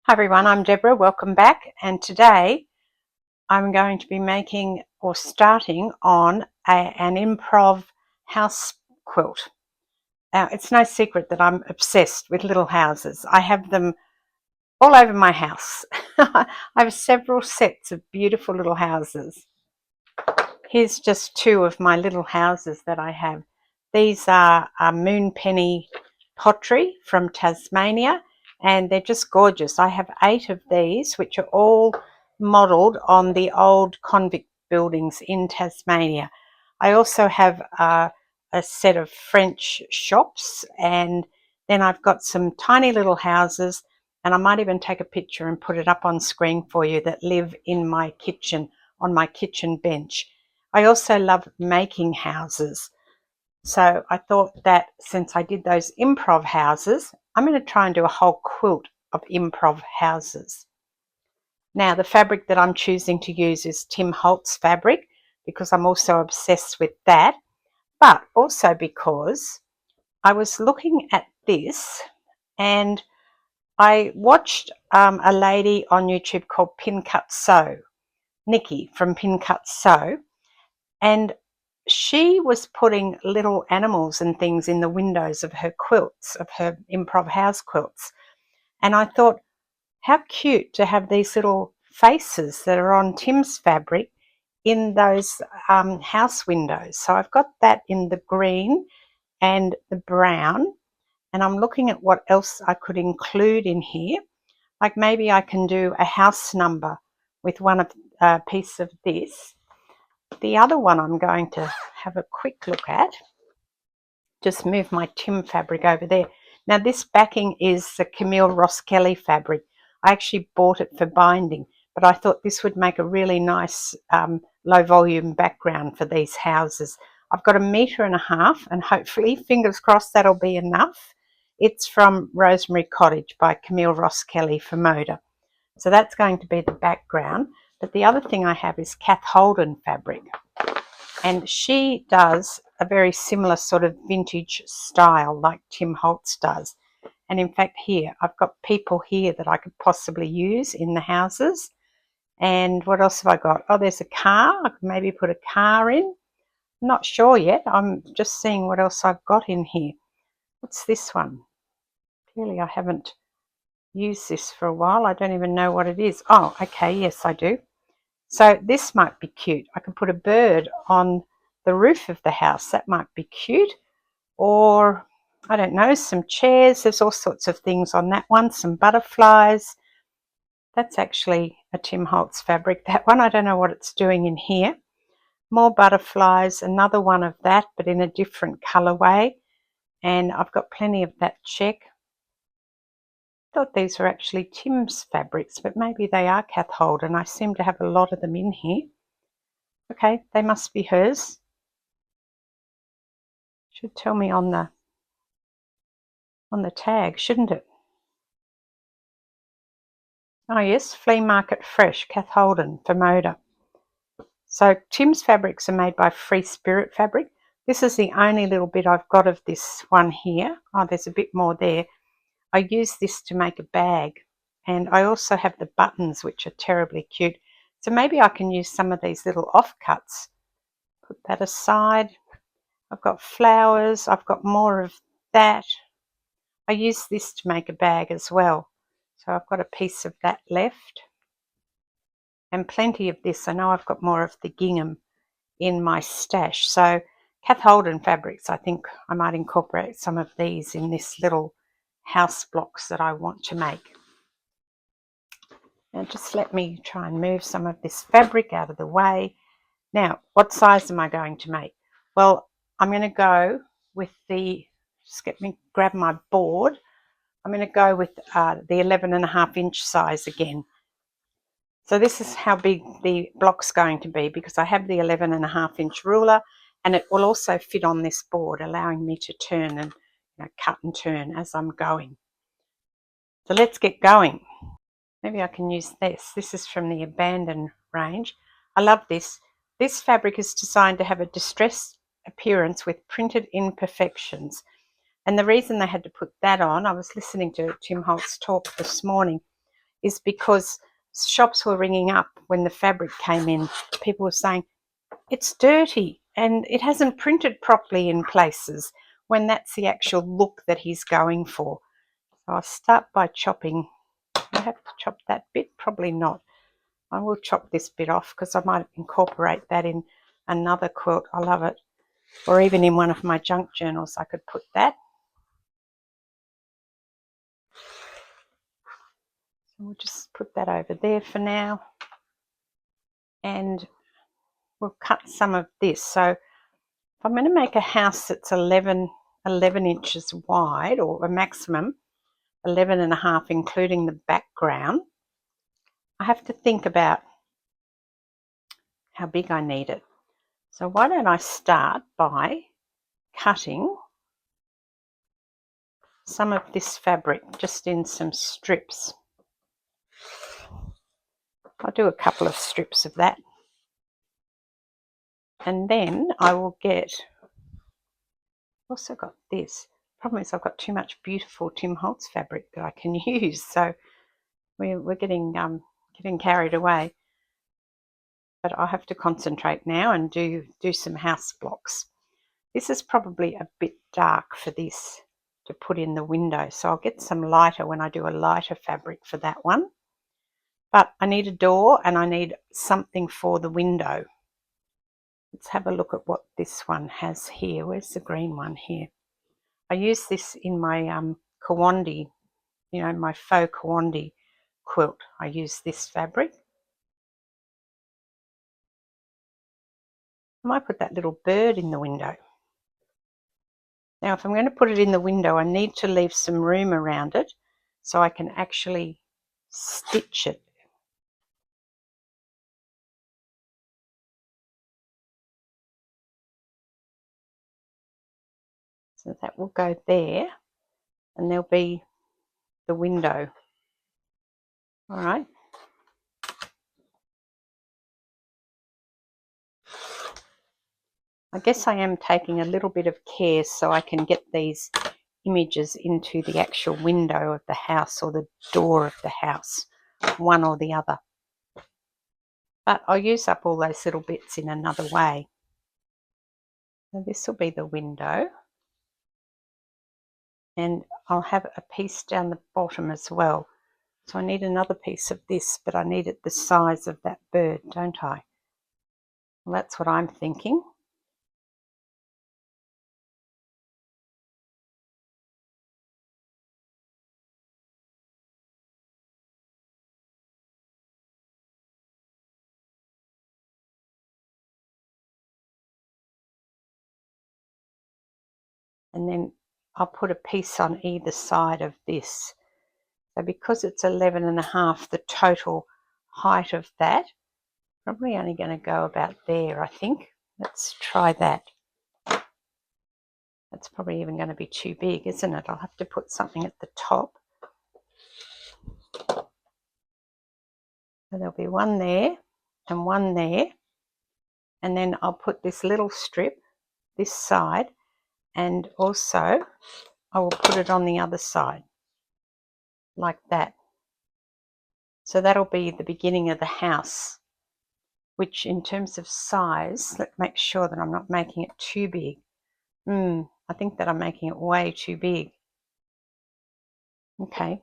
Hi everyone, I'm Deborah, welcome back, and today I'm going to be making or starting on an improv house quilt. Now, it's no secret that I'm obsessed with little houses. I have them all over my house. I have several sets of beautiful little houses. Here's just two of my little houses that I have. These are moonpenny pottery from Tasmania, and they're just gorgeous. I have 8 of these, which are all modelled on the old convict buildings in Tasmania. I also have a set of French shops, and then I've got some tiny little houses, and I might even take a picture and put it up on screen for you, that live in my kitchen, on my kitchen bench. I also love making houses. So I thought that since I did those improv houses, I'm going to try and do a whole quilt of improv houses. Now, the fabric that I'm choosing to use is Tim Holtz fabric, because I'm also obsessed with that, but also because I was looking at this and I watched a lady on YouTube called Pin Cut Sew, Nikki from Pin Cut Sew, and she was putting little animals and things in the windows of her quilts, of her improv house quilts. And I thought, how cute to have these little faces that are on Tim's fabric in those house windows. So I've got that in the green and the brown, and I'm looking at what else I could include in here. Like maybe I can do a house number with one of a piece of this. The other one I'm going to have a quick look at, just move my Tim fabric over there. Now this backing is the Camille Ross Kelly fabric. I actually bought it for binding, but I thought this would make a really nice low volume background for these houses. I've got 1.5 meters, and hopefully, fingers crossed, that'll be enough. It's from Rosemary Cottage by Camille Ross Kelly for Moda. So that's going to be the background. But the other thing I have is Cathe Holden fabric, and she does a very similar sort of vintage style like Tim Holtz does. And in fact here, I've got people here that I could possibly use in the houses. And what else have I got? Oh, there's a car. I could maybe put a car in. I'm not sure yet. I'm just seeing what else I've got in here. What's this one? Clearly I haven't used this for a while. I don't even know what it is. Oh, okay, yes I do. So this might be cute. I could put a bird on the roof of the house. That might be cute. Or, I don't know, some chairs. There's all sorts of things on that one. Some butterflies. That's actually a Tim Holtz fabric. That one, I don't know what it's doing in here. More butterflies. Another one of that, but in a different colourway. And I've got plenty of that check. I thought these were actually Tim's fabrics, but maybe they are Cathe Holden. I seem to have a lot of them in here. Okay, they must be hers. Should tell me on the tag, shouldn't it? Oh yes, Flea Market Fresh, Cathe Holden for Moda. So Tim's fabrics are made by Free Spirit Fabric. This is the only little bit I've got of this one here. Oh, there's a bit more there. I use this to make a bag, and I also have the buttons, which are terribly cute. So maybe I can use some of these little offcuts. Put that aside. I've got flowers. I've got more of that. I use this to make a bag as well. So I've got a piece of that left. And plenty of this. I know I've got more of the gingham in my stash. So Cathe Holden fabrics, I think I might incorporate some of these in this little house blocks that I want to make. Now just let me try and move some of this fabric out of the way. Now, what size am I going to make? Well, I'm going to go with the, just get me, grab my board. I'm going to go with the 11.5-inch size again. So this is how big the block's going to be, because I have the 11.5-inch ruler, and it will also fit on this board, allowing me to turn and cut and turn as I'm going. So let's get going. Maybe I can use this. This is from the Abandon range. I love this. This fabric is designed to have a distressed appearance with printed imperfections. And the reason they had to put that on, I was listening to Tim Holtz talk this morning, is because shops were ringing up when the fabric came in. People were saying, it's dirty and it hasn't printed properly in places, when that's the actual look that he's going for. So I'll start by chopping. I have to chop that bit, probably not. I will chop this bit off because I might incorporate that in another quilt. I love it. Or even in one of my junk journals I could put that. So we'll just put that over there for now. And we'll cut some of this. So if I'm going to make a house that's 11 inches wide, or a maximum 11.5, including the background, I have to think about how big I need it. So why don't I start by cutting some of this fabric just in some strips. I'll do a couple of strips of that. And then I will get, also got this. Problem is I've got too much beautiful Tim Holtz fabric that I can use. So we're getting carried away. But I'll have to concentrate now and do some house blocks. This is probably a bit dark for this to put in the window, so I'll get some lighter when I do a lighter fabric for that one. But I need a door and I need something for the window. Let's have a look at what this one has here. Where's the green one here? I use this in my Kawandi, my faux Kawandi quilt. I use this fabric. I might put that little bird in the window. Now, if I'm going to put it in the window, I need to leave some room around it so I can actually stitch it. So that will go there, and there'll be the window. All right. I guess I am taking a little bit of care so I can get these images into the actual window of the house or the door of the house, one or the other. But I'll use up all those little bits in another way. So this will be the window. And I'll have a piece down the bottom as well. So I need another piece of this, but I need it the size of that bird, don't I? Well, that's what I'm thinking. And then I'll put a piece on either side of this. So because it's 11.5, the total height of that, probably only going to go about there, I think. Let's try that. That's probably even going to be too big, isn't it? I'll have to put something at the top. So there'll be one there and one there. And then I'll put this little strip this side, and also I will put it on the other side like that. So that'll be the beginning of the house, which in terms of size, let's make sure that I'm not making it too big. I think that I'm making it way too big. Okay.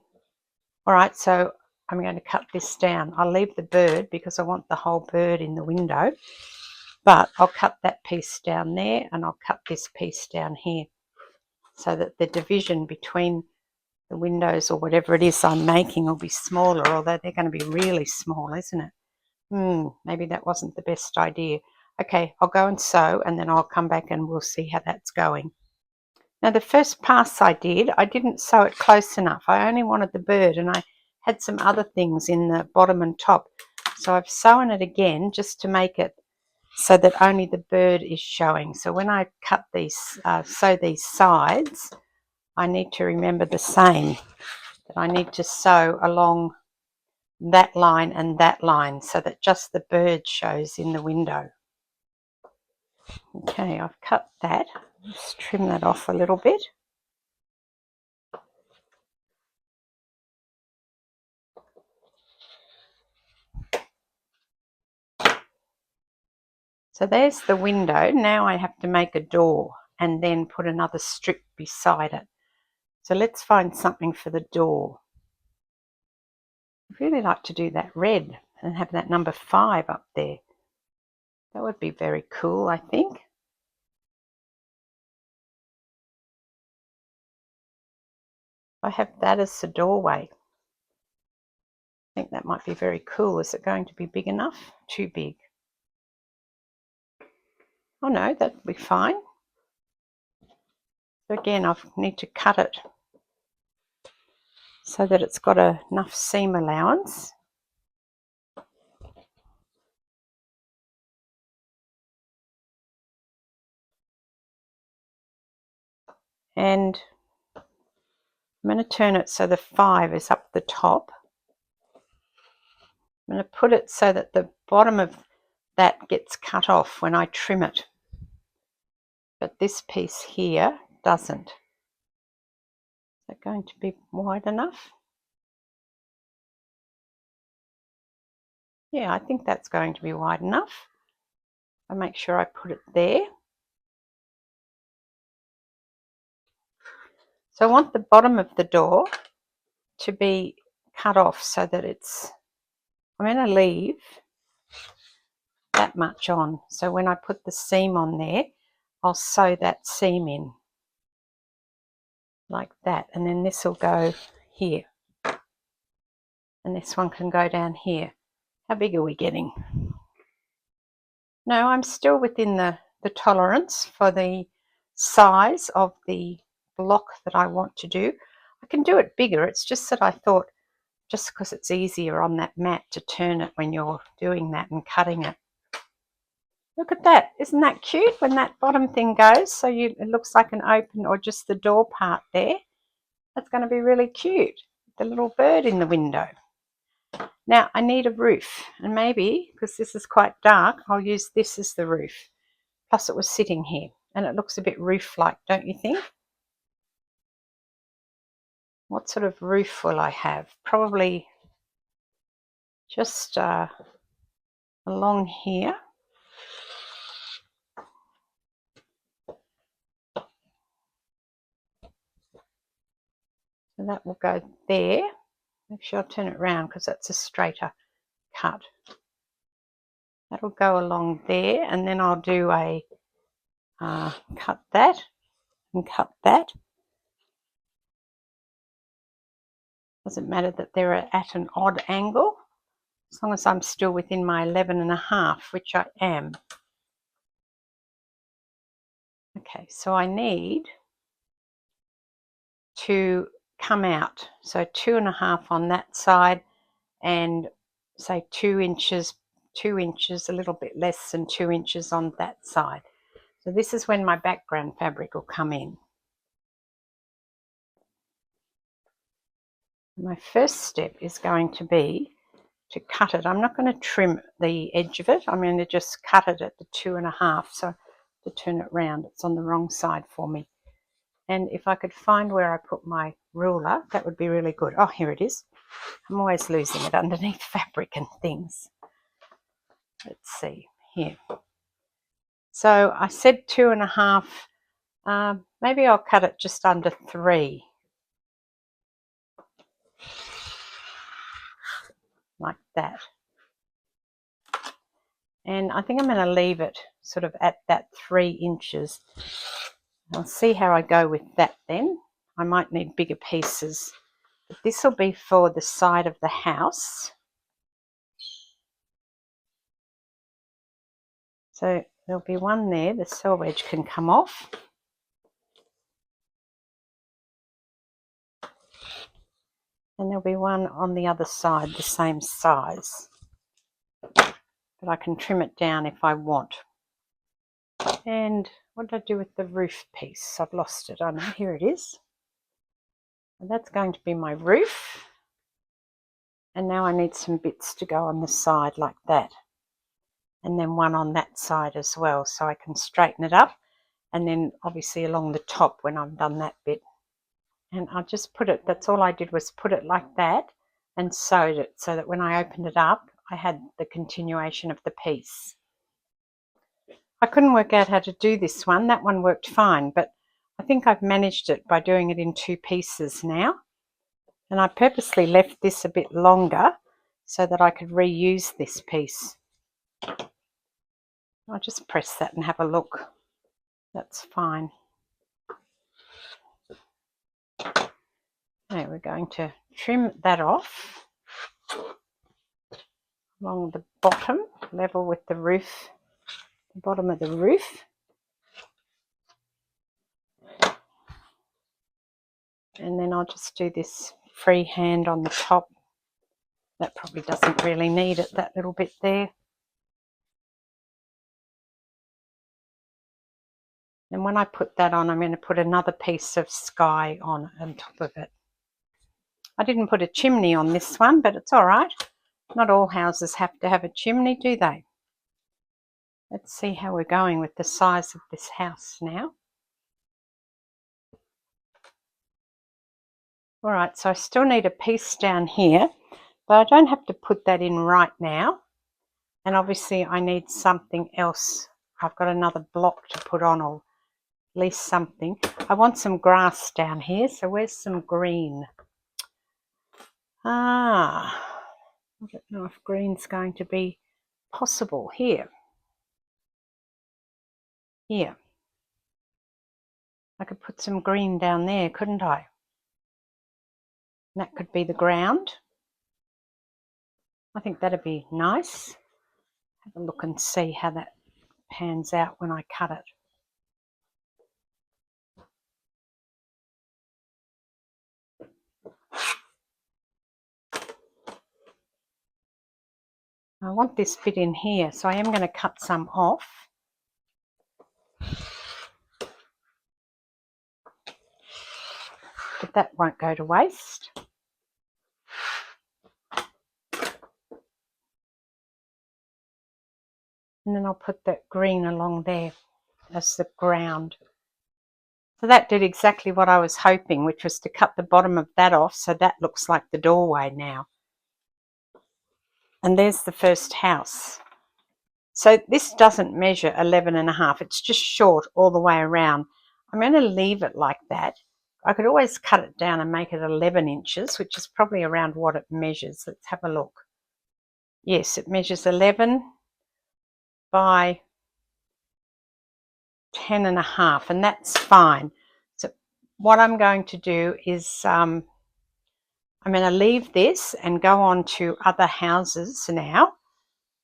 All right, so I'm going to cut this down. I'll leave the bird because I want the whole bird in the window, but I'll cut that piece down there and I'll cut this piece down here so that the division between the windows or whatever it is I'm making will be smaller, although they're going to be really small, isn't it? Maybe that wasn't the best idea. Okay, I'll go and sew and then I'll come back and we'll see how that's going. Now the first pass I didn't sew it close enough. I only wanted the bird and I had some other things in the bottom and top. So I've sewn it again just to make it so that only the bird is showing. So when I cut these, sew these sides, I need to remember the same, that I need to sew along that line and that line so that just the bird shows in the window. Okay, I've cut that. Let's trim that off a little bit. So there's the window. Now I have to make a door and then put another strip beside it. So let's find something for the door. I'd really like to do that red and have that number 5 up there. That would be very cool, I think. I have that as the doorway. I think that might be very cool. Is it going to be big enough? Too big. Oh no, that'll be fine. So again, I need to cut it so that it's got enough seam allowance. And I'm going to turn it so the 5 is up the top. I'm going to put it so that the bottom of that gets cut off when I trim it. But this piece here doesn't. Is that going to be wide enough? Yeah, I think that's going to be wide enough. I'll make sure I put it there. So I want the bottom of the door to be cut off so that I'm going to leave that much on. So when I put the seam on there, I'll sew that seam in like that. And then this will go here. And this one can go down here. How big are we getting? No, I'm still within the tolerance for the size of the block that I want to do. I can do it bigger. It's just that I thought, just because it's easier on that mat to turn it when you're doing that and cutting it. Look at that. Isn't that cute when that bottom thing goes? So it looks like an open or just the door part there. That's going to be really cute. The little bird in the window. Now I need a roof, and maybe because this is quite dark, I'll use this as the roof. Plus it was sitting here and it looks a bit roof-like, don't you think? What sort of roof will I have? Probably just along here. So that will go there. Make sure I turn it around because that's a straighter cut. That'll go along there, and then I'll do a cut that and cut that. Doesn't matter that they're at an odd angle, as long as I'm still within my 11.5, which I am. Okay, so I need to come out, so 2.5 on that side, and say 2 inches, a little bit less than 2 inches on that side. So this is when my background fabric will come in. My first step is going to be to cut it. I'm not going to trim the edge of it. I'm going to just cut it at the 2.5. So to turn it round, it's on the wrong side for me. And if I could find where I put my ruler, that would be really good. Oh, here it is. I'm always losing it underneath fabric and things. Let's see here. So I said 2.5. Maybe I'll cut it just under 3. Like that. And I think I'm going to leave it sort of at that 3 inches. I'll see how I go with that then. I might need bigger pieces. But this will be for the side of the house. So there'll be one there. The sew edge can come off. And there'll be one on the other side, the same size. But I can trim it down if I want. And what did I do with the roof piece? I've lost it. I know, here it is. And that's going to be my roof. And now I need some bits to go on the side like that. And then one on that side as well, so I can straighten it up. And then obviously along the top when I've done that bit. And I just put it, that's all I did was put it like that and sewed it so that when I opened it up, I had the continuation of the piece. I couldn't work out how to do this one. That one worked fine, but I think I've managed it by doing it in 2 pieces now. And I purposely left this a bit longer so that I could reuse this piece. I'll just press that and have a look. That's fine. Now we're going to trim that off along the bottom, level with the roof, the bottom of the roof. And then I'll just do this freehand on the top. That probably doesn't really need it, that little bit there. And when I put that on, I'm going to put another piece of sky on top of it. I didn't put a chimney on this one, but it's all right. Not all houses have to have a chimney, do they? Let's see how we're going with the size of this house now. All right, so I still need a piece down here, but I don't have to put that in right now. And obviously I need something else. I've got another block to put on, or at least something. I want some grass down here, so where's some green? I don't know if green's going to be possible here. Here. I could put some green down there, couldn't I? And that could be the ground. I think that'd be nice. Have a look and see how that pans out when I cut it. I want this bit in here, so I am going to cut some off. But that won't go to waste. And then I'll put that green along there as the ground. So that did exactly what I was hoping, which was to cut the bottom of that off, so that looks like the doorway now. And there's the first house. So this doesn't measure 11.5, it's just short all the way around. I'm going to leave it like that. I could always cut it down and make it 11 inches, which is probably around what it measures. Let's have a look. Yes, it measures 11 by 10.5, and that's fine. So what I'm going to do is I'm going to leave this and go on to other houses now,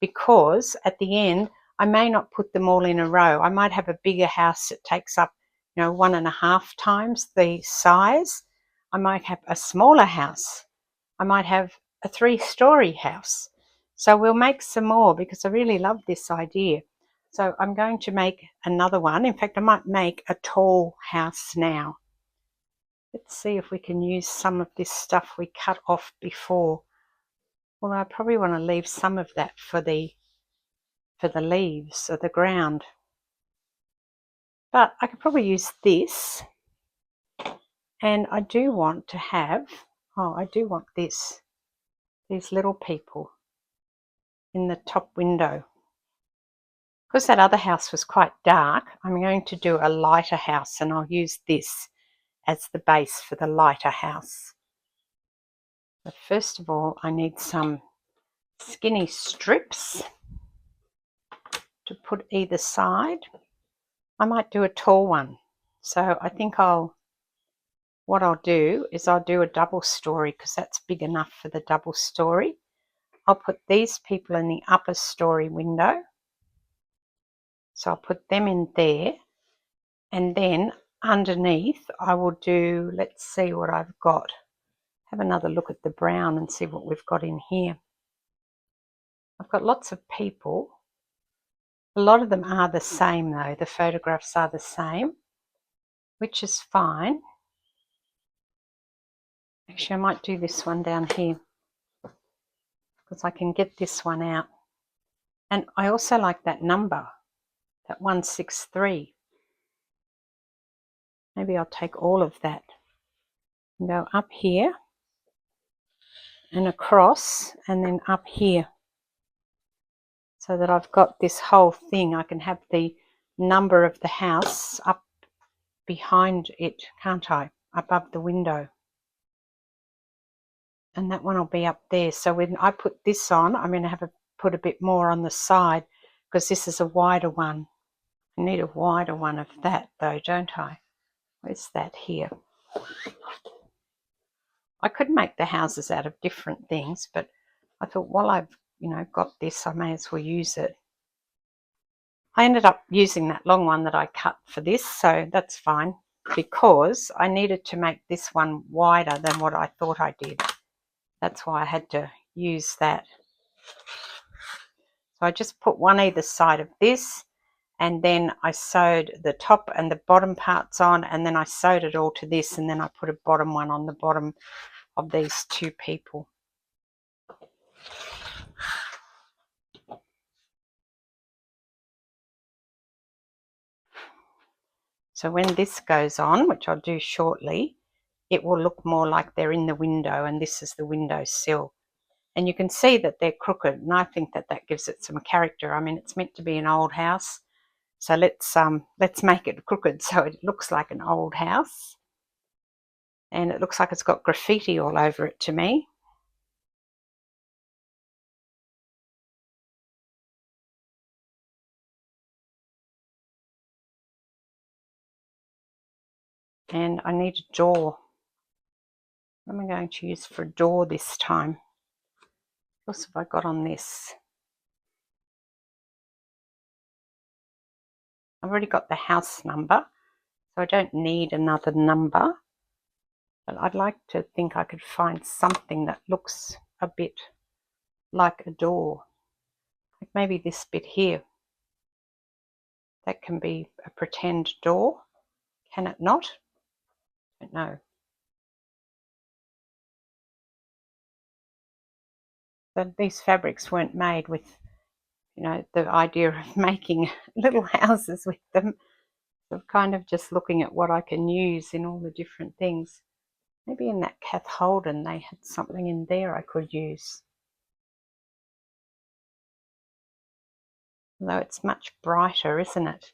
because at the end I may not put them all in a row. I might have a bigger house that takes up 1.5 times the size. I might have a smaller house. I might have a 3-story house. So we'll make some more, because I really love this idea. So I'm going to make another one. In fact, I might make a tall house now. Let's see if we can use some of this stuff we cut off before. Well, I probably want to leave some of that for the leaves or the ground. But I could probably use this. And I do want to have, I do want these little people in the top window. Because that other house was quite dark, I'm going to do a lighter house, and I'll use this as the base for the lighter house. But first of all, I need some skinny strips to put either side. I might do a tall one. So I think what I'll do is I'll do a double story, because that's big enough for the double story. I'll put these people in the upper story window. So I'll put them in there, and then underneath I will do, let's see what I've got. Have another look at the brown and see what we've got in here. I've got lots of people. A lot of them are the same though. The photographs are the same, which is fine. Actually, I might do this one down here, because I can get this one out. And I also like that number, that 163. Maybe I'll take all of that and go up here and across, and then up here, so that I've got this whole thing. I can have the number of the house up behind it, can't I? Above the window. And that one will be up there. So when I put this on, I'm going to have to put a bit more on the side because this is a wider one. I need a wider one of that though, don't I? Where's that here? I could make the houses out of different things, but I thought while I've, got this, I may as well use it. I ended up using that long one that I cut for this, so that's fine, because I needed to make this one wider than what I thought I did. That's why I had to use that. So I just put one either side of this, and then I sewed the top and the bottom parts on, and then I sewed it all to this, and then I put a bottom one on the bottom of these two people. So when this goes on, which I'll do shortly, it will look more like they're in the window, and this is the window sill. And you can see that they're crooked, and I think that that gives it some character. I mean, it's meant to be an old house, so let's make it crooked so it looks like an old house. And it looks like it's got graffiti all over it to me. And I need a door. What am I going to use for a door this time? What else have I got on this? I've already got the house number, so I don't need another number. But I'd like to think I could find something that looks a bit like a door. Like maybe this bit here. That can be a pretend door. Can it not? I don't know. But these fabrics weren't made with, the idea of making little houses with them. So I'm kind of just looking at what I can use in all the different things. Maybe in that Cathe Holden they had something in there I could use. Although it's much brighter, isn't it?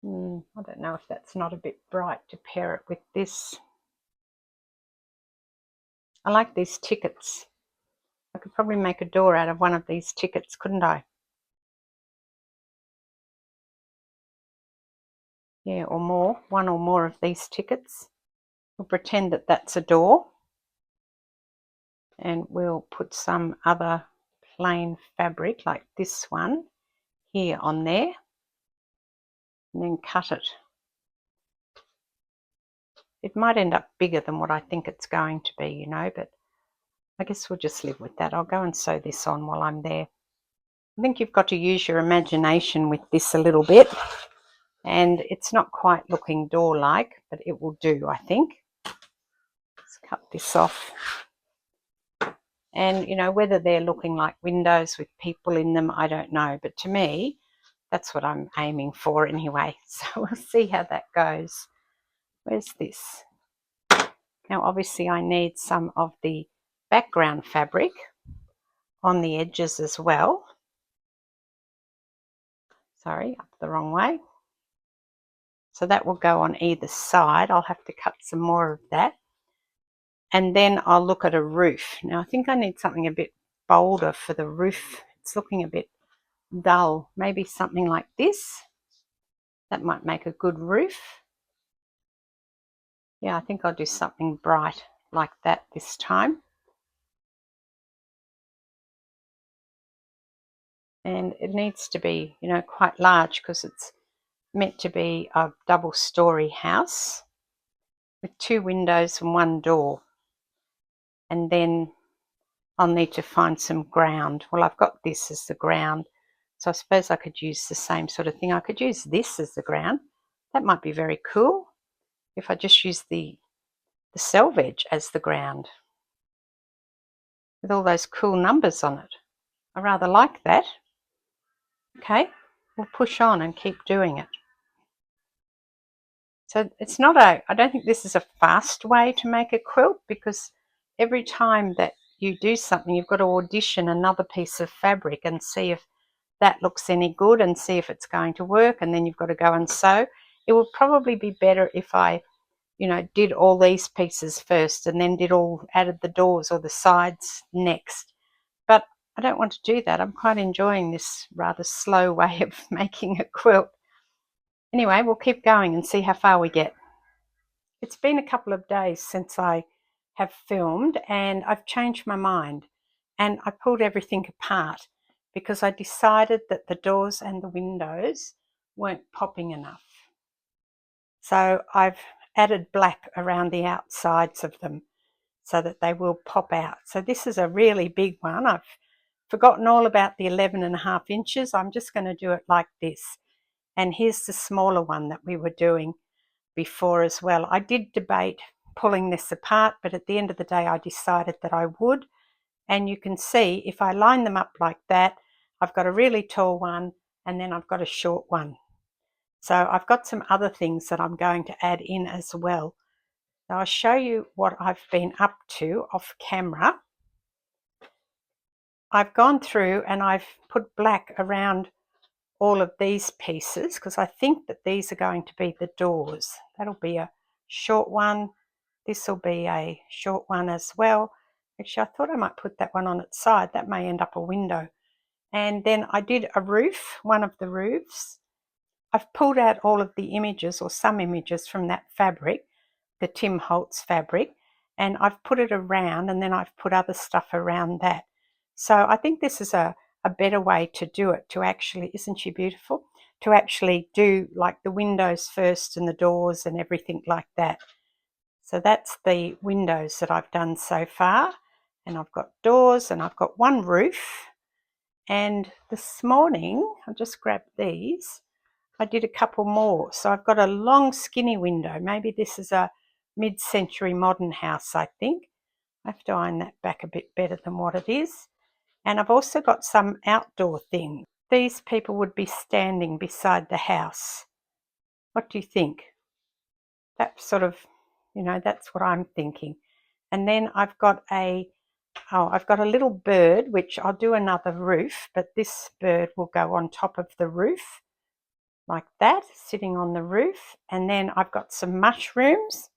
I don't know if that's not a bit bright to pair it with this. I like these tickets. I could probably make a door out of one of these tickets, couldn't I? Yeah, or more. One or more of these tickets. We'll pretend that that's a door. And we'll put some other plain fabric like this one here on there. And then cut it. It might end up bigger than what I think it's going to be, but I guess we'll just live with that. I'll go and sew this on while I'm there. I think you've got to use your imagination with this a little bit. And it's not quite looking door-like, but it will do, I think. Let's cut this off. And, whether they're looking like windows with people in them, I don't know. But to me, that's what I'm aiming for anyway. So we'll see how that goes. Where's this? Now, obviously, I need some of the background fabric on the edges as well. Sorry, up the wrong way. So that will go on either side. I'll have to cut some more of that. And then I'll look at a roof. Now, I think I need something a bit bolder for the roof. It's looking a bit dull. Maybe something like this. That might make a good roof. Yeah, I think I'll do something bright like that this time. And it needs to be, quite large because it's meant to be a double-story house with 2 windows and 1 door. And then I'll need to find some ground. Well, I've got this as the ground, so I suppose I could use the same sort of thing. I could use this as the ground. That might be very cool if I just use the selvage as the ground with all those cool numbers on it. I rather like that. Okay, we'll push on and keep doing it. So it's not I don't think this is a fast way to make a quilt, because every time that you do something, you've got to audition another piece of fabric and see if that looks any good and see if it's going to work, and then you've got to go and sew. It would probably be better if I, did all these pieces first and then added the doors or the sides next. But I don't want to do that. I'm quite enjoying this rather slow way of making a quilt. Anyway, we'll keep going and see how far we get. It's been a couple of days since I have filmed, and I've changed my mind, and I pulled everything apart because I decided that the doors and the windows weren't popping enough. So I've added black around the outsides of them so that they will pop out. So this is a really big one. I've forgotten all about the 11.5 inches. I'm just going to do it like this. And here's the smaller one that we were doing before as well. I did debate pulling this apart, but at the end of the day I decided that I would. And you can see if I line them up like that, I've got a really tall one and then I've got a short one. So I've got some other things that I'm going to add in as well. Now I'll show you what I've been up to off camera. I've gone through and I've put black around all of these pieces because I think that these are going to be the doors. That'll be a short one. This will be a short one as well. Actually, I thought I might put that one on its side. That may end up a window. And then I did a roof, one of the roofs. I've pulled out all of the images or some images from that fabric, the Tim Holtz fabric, and I've put it around, and then I've put other stuff around that. So I think this is a better way to do it, to actually, isn't she beautiful? To actually do like the windows first and the doors and everything like that. So that's the windows that I've done so far. And I've got doors and I've got one roof. And this morning, I'll just grab these, I did a couple more. So I've got a long skinny window. Maybe this is a mid-century modern house, I think. I have to iron that back a bit better than what it is. And I've also got some outdoor things. These people would be standing beside the house. What do you think? That's sort of, that's what I'm thinking. And then I've got a little bird, which I'll do another roof, but this bird will go on top of the roof like that, sitting on the roof. And then I've got some mushrooms,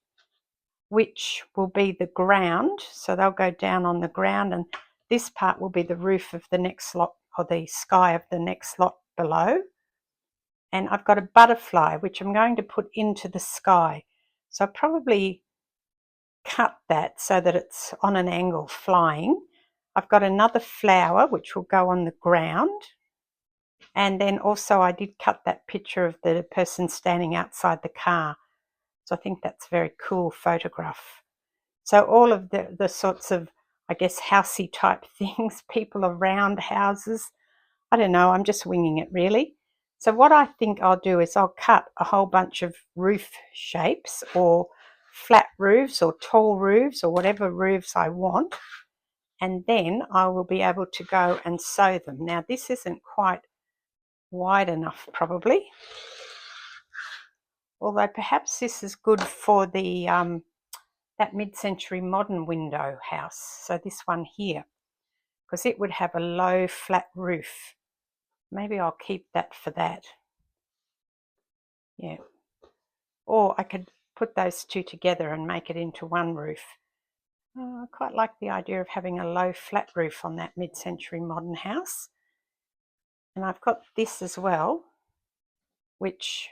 which will be the ground. So they'll go down on the ground, and this part will be the roof of the next lot, or the sky of the next lot below. And I've got a butterfly, which I'm going to put into the sky. So I'll probably cut that so that it's on an angle flying. I've got another flower, which will go on the ground. And then also I did cut that picture of the person standing outside the car. So I think that's a very cool photograph. So all of the sorts of, I guess, housey type things, people around houses. I don't know, I'm just winging it really. So what I think I'll do is I'll cut a whole bunch of roof shapes, or flat roofs or tall roofs or whatever roofs I want. And then I will be able to go and sew them. Now this isn't quite wide enough probably, although perhaps this is good for the that mid-century modern window house. So this one here, because it would have a low flat roof. Maybe I'll keep that for that. Yeah. Or I could put those two together and make it into one roof. I quite like the idea of having a low flat roof on that mid-century modern house. And I've got this as well, which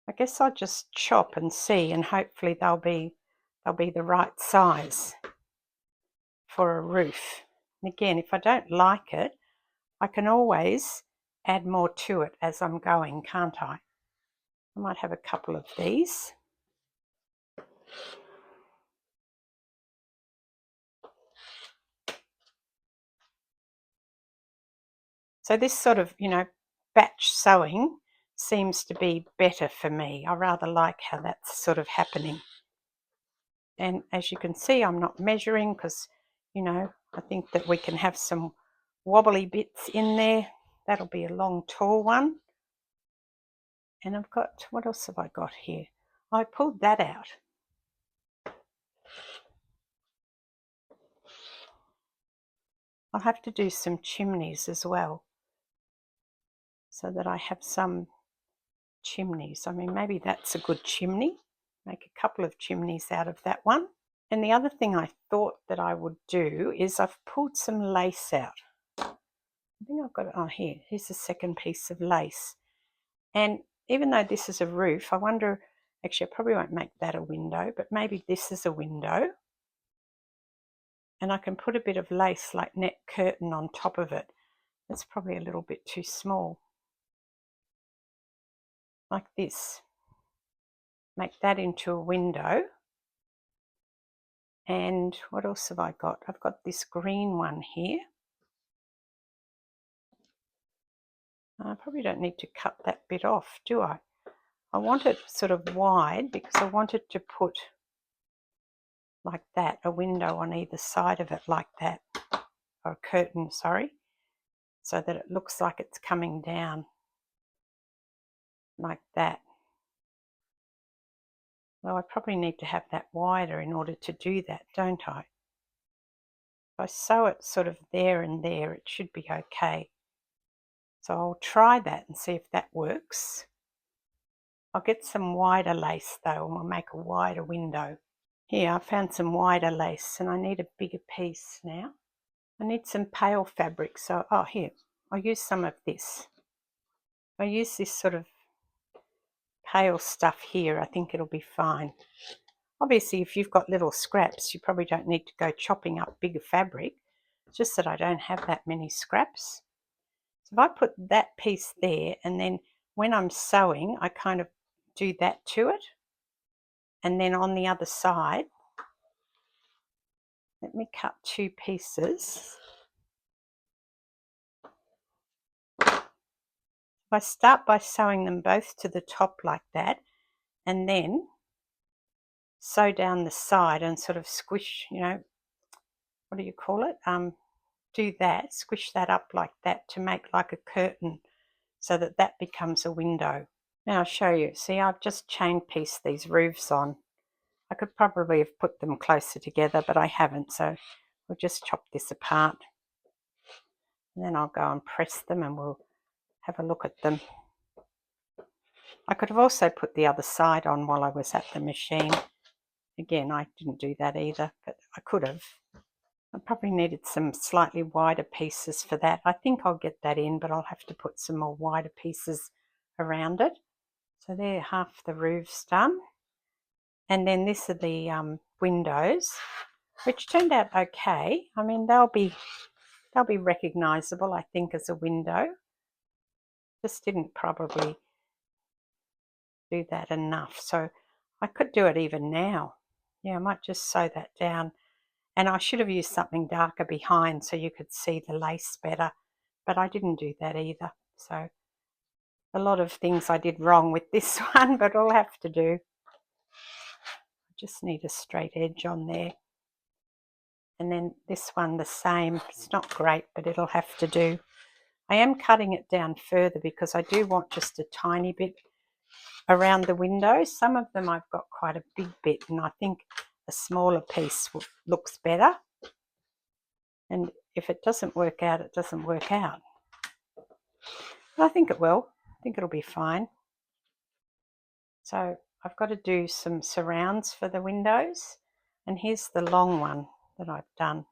I guess I'll just chop and see, and hopefully they'll be the right size for a roof. And again, if I don't like it, I can always add more to it as I'm going, can't I? I might have a couple of these. So this sort of, batch sewing seems to be better for me. I rather like how that's sort of happening. And as you can see, I'm not measuring because, I think that we can have some wobbly bits in there. That'll be a long, tall one. And I've got, what else have I got here? I pulled that out. I'll have to do some chimneys as well, so that I have some chimneys. I mean, maybe that's a good chimney. Make a couple of chimneys out of that one. And the other thing I thought that I would do is I've pulled some lace out. I think I've got it on here. Here's the second piece of lace. And even though this is a roof, I wonder, actually I probably won't make that a window, but maybe this is a window. And I can put a bit of lace like net curtain on top of it. That's probably a little bit too small. Like this. Make that into a window. And what else have I got? I've got this green one here. I probably don't need to cut that bit off, do I? I want it sort of wide because I wanted to put like that, a window on either side of it like that, or a curtain, sorry, so that it looks like it's coming down like that. Well, I probably need to have that wider in order to do that, don't I? If I sew it sort of there and there, it should be okay. So I'll try that and see if that works. I'll get some wider lace though, and we'll make a wider window. Here, I found some wider lace and I need a bigger piece now. I need some pale fabric, so, oh here, I'll use some of this. If I use this sort of pale stuff here, I think it'll be fine. Obviously, if you've got little scraps, you probably don't need to go chopping up bigger fabric. It's just that I don't have that many scraps. So if I put that piece there, and then when I'm sewing, I kind of do that to it. And then on the other side, let me cut two pieces. I start by sewing them both to the top like that, and then sew down the side and sort of squish, you know, what do you call it? Do that, squish that up like that to make like a curtain so that that becomes a window. Now I'll show you. See, I've just chain pieced these roofs on. I could probably have put them closer together, but I haven't, so we'll just chop this apart. And then I'll go and press them and we'll have a look at them. I could have also put the other side on while I was at the machine. Again, I didn't do that either, but I could have. I probably needed some slightly wider pieces for that. I think I'll get that in, but I'll have to put some more wider pieces around it. So there, half the roof's done. And then this are the windows, which turned out okay. I mean, they'll be recognisable, I think, as a window. Just didn't probably do that enough. So I could do it even now. Yeah, I might just sew that down. And I should have used something darker behind so you could see the lace better, but I didn't do that either. So a lot of things I did wrong with this one, but I'll have to do. I just need a straight edge on there. And then this one the same. It's not great, but it'll have to do. I am cutting it down further because I do want just a tiny bit around the windows. Some of them I've got quite a big bit, and I think a smaller piece looks better. And if it doesn't work out, it doesn't work out. But I think it will. I think it'll be fine. So I've got to do some surrounds for the windows. And here's the long one that I've done.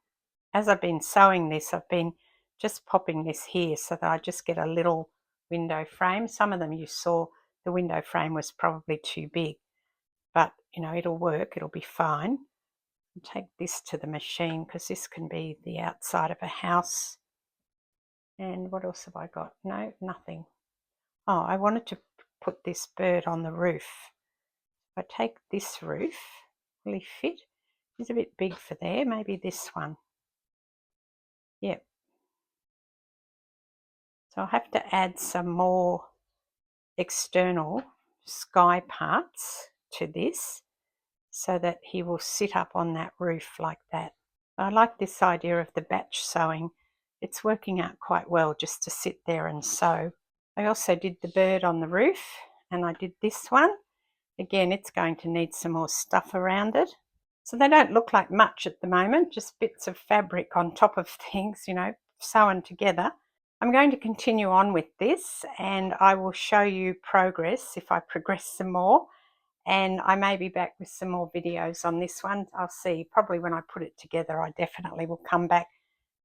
As I've been sewing this, I've been just popping this here so that I just get a little window frame. Some of them you saw the window frame was probably too big, but you know, it'll work, it'll be fine. I'll take this to the machine because this can be the outside of a house. And what else have I got? No, nothing. Oh, I wanted to put this bird on the roof. If I take this roof, will he fit? He's a bit big for there, maybe this one. Yep. So I'll have to add some more external sky parts to this so that he will sit up on that roof like that. I like this idea of the batch sewing. It's working out quite well just to sit there and sew. I also did the bird on the roof, and I did this one. Again, it's going to need some more stuff around it. So they don't look like much at the moment, just bits of fabric on top of things, you know, sewn together. I'm going to continue on with this, and I will show you progress if I progress some more, and I may be back with some more videos on this one. I'll see, probably when I put it together, I definitely will come back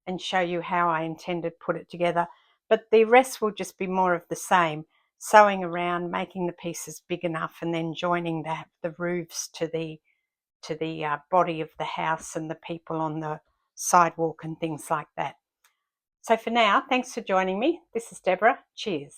and show you how I intended to put it together, but the rest will just be more of the same, sewing around, making the pieces big enough, and then joining the roofs to the body of the house and the people on the sidewalk and things like that. So for now, thanks for joining me. This is Deborah. Cheers.